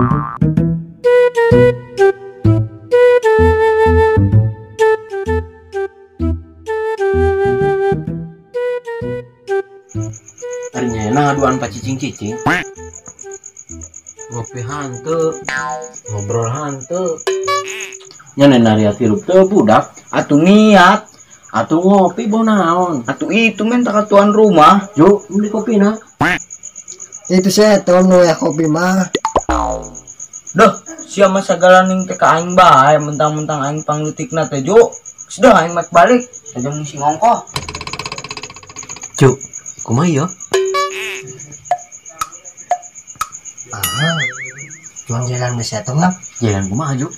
Ternyata ngaduan pak cicing-cicing. Ngopi hantu, ngobrol hantu. Nyana nari hirup teu budak, atuh niat, atuh ngopi bonaon, atuh itu minta ke tuan rumah, yuk beli kopi na. Itu saya tahu nu ya kopi mah. Duh, siapa segala ning teh ka aing bae, mentang-mentang aing pangletikna teh juk. Sudah aing mek balik, aja ngisi ngongkoh. Cuk, kumaha ieu? Jual jalan geus atuh mah. Jalan kumaha juk?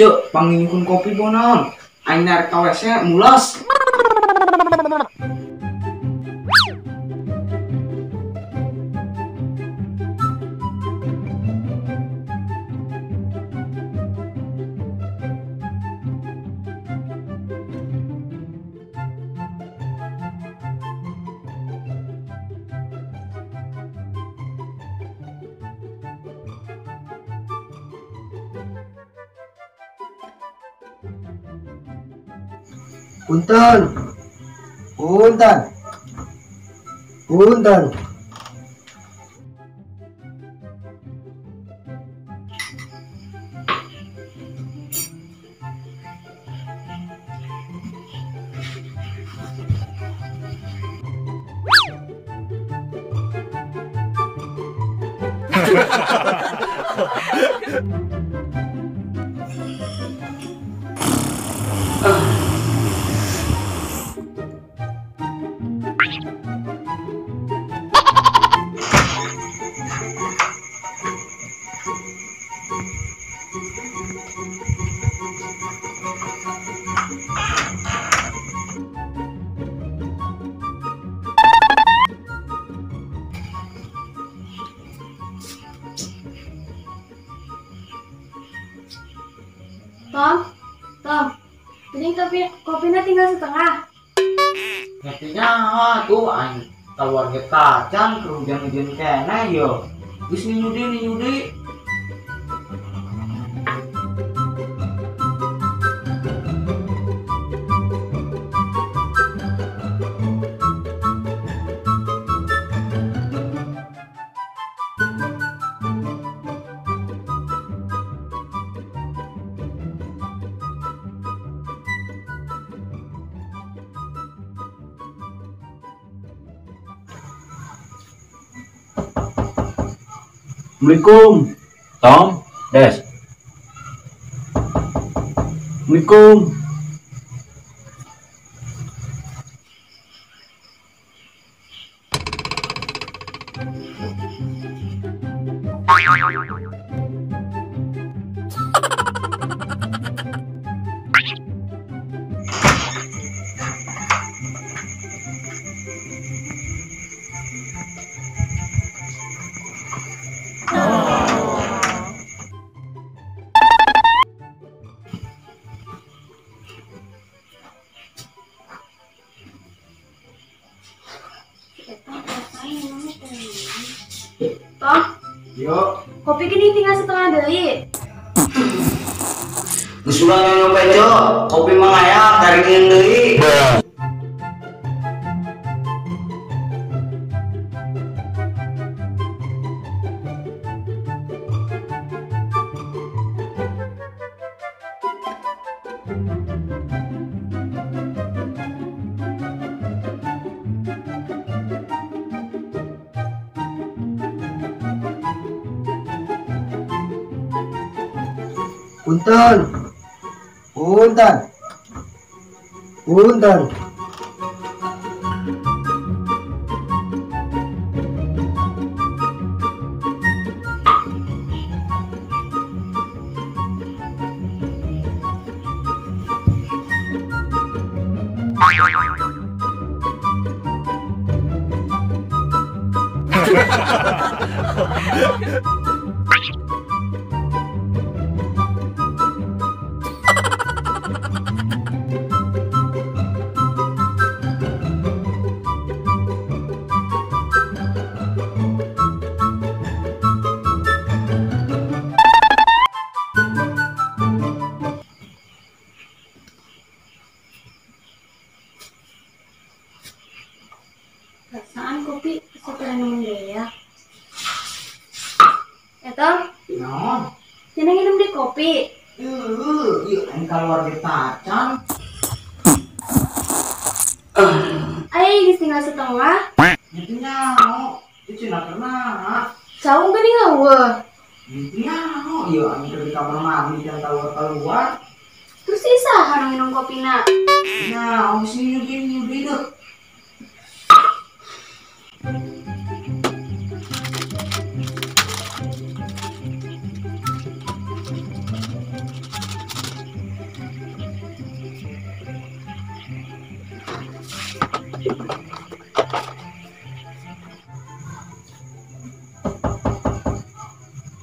Cuk, panginipun kopi bonaon? Aing narik ka WC mules. Punten. Punten. Punten. Tom, ini kopinya tinggal setengah. Ngertinya tuh aing keluarga kacang kerugian-kerugian kene yo. Geus nyudi. Assalamualaikum, Tom, Des. Assalamualaikum. Tom, Yo, kopi gini tinggal setengah deui. geus urang nyampe cok, kopi mah aya taringin deui. Punten. Punten. Punten. Perasaan kopi setelah minum deh ya. Tom, Non. jangan minum deh kopi. Iya, kan keluar di tacan. Ayo ini tinggal setengah. Itu nyamuk. Itu nak pernah. Jauh gak nih ngawur. Itu nyamuk. Iya, ambil di kamar mandi dan keluar. Terus sisa harus minum kopi nak. Nah, sini nyubi tuh.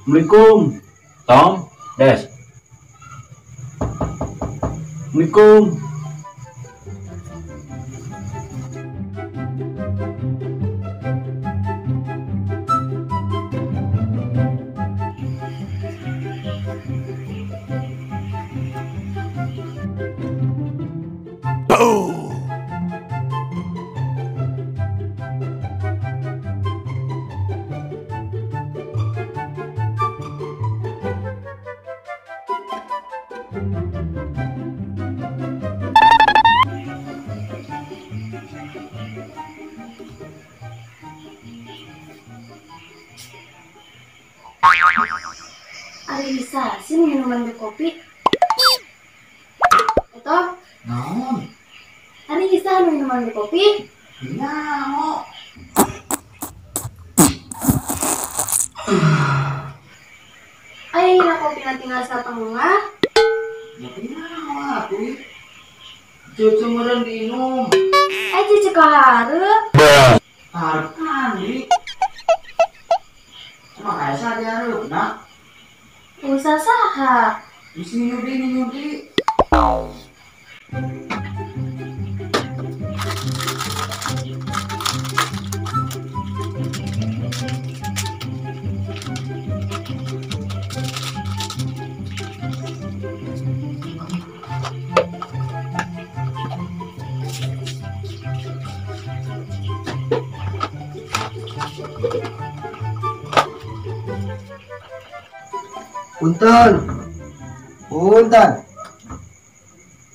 Assalamualaikum, Tom, Des. Assalamualaikum. Ada bisa sih minuman di kopi. Tom, Naon? ada bisa minuman di kopi. Nyamuk. Ayo ini kopi nanti tinggal setengah. Ya kenapa tuh? Cucu meren diinum. Ayo cek harus. Harap kali. Cuma kayak saja harap, nak. Usah saha. Di sini nyudi.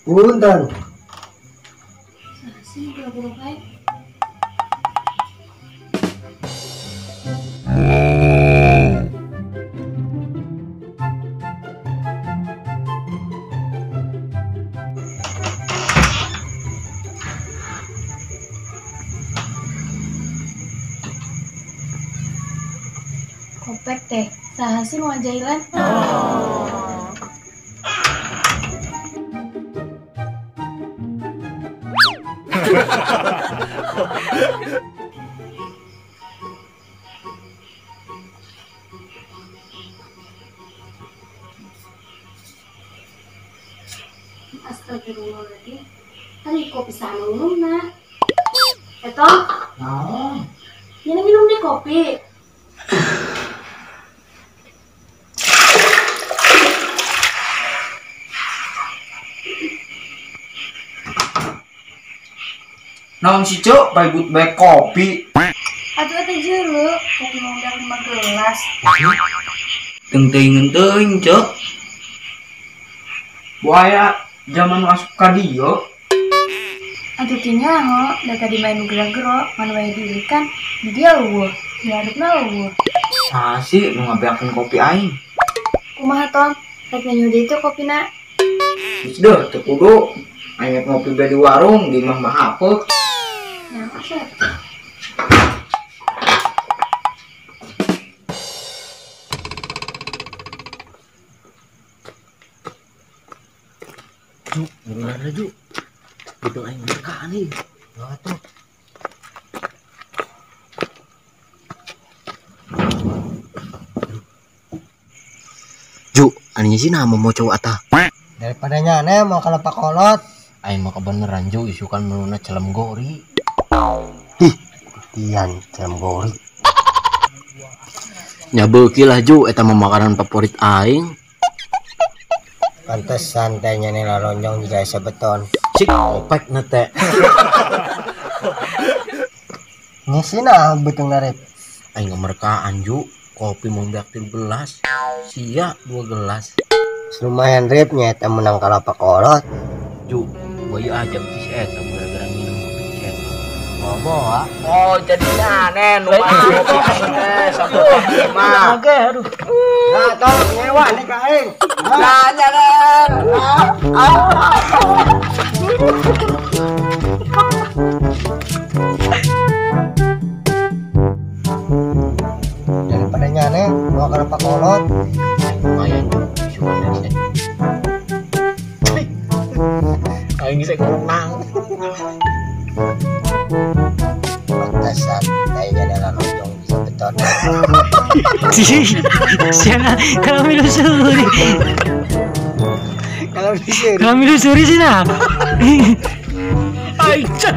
Punten. Sini buru-buru baik. Kopek teh, saha sih mau jailan? Astagfirullahaladzim. Tadi kopi sama minum nak. Tom, Naon? jangan minum deh kopi. Naon si Cok, baik kopi. Aduh juru, kopi mau udah 5 gelas. Genteng, Cok. Buaya zaman masuk ka dieu. Aduh tinyango, da tadi main gerak-gerak, mana wae diri kan, di dia eueuh, diharupna eueuh. Sasi nu ngabeakeun kopi aing. Kumaha Tom, rek nyudi itu kopina. Geus deuh teu kudu. Aing ngopi bae di warung di mah hapeuh. Ya, maksud. Juk, ngurang Juk. Itu aing berkah nih. Nah tuh. Tanya sih nama mau cowok ata. Daripada nyane mau kalapa kolot. Ayo mah kebeneran Jo isu kan menuna celem gori. Ian celem gori. Nya beuki lah Jo eta mah makanan favorit aing. Pantes santainya nih laronjong juga sebeton. Cik opek na teh. Ngisina betung narip. Aing ngemerkaan Jo, kopi mau beak 13. Sia 2 gelas. Lumayan ripnya eta menang kalapa kolot. Jo, bayi aja si eta gara-gara minum kopi si eta. Bawa. Oh, jadi aneh nu mah sampai mah. Oke, aduh. Nah, tolong nyewa nih Kak Aing. Nanya Daripada nyane mau kalapa kolot. lumayan Jo, isu kan dari sini. Aing bisa kurang. Pantes santainya nih laronjong bisa beton. Siapa kalau minum suri? Kalau disini Kalau minum suri sih nah. Aing can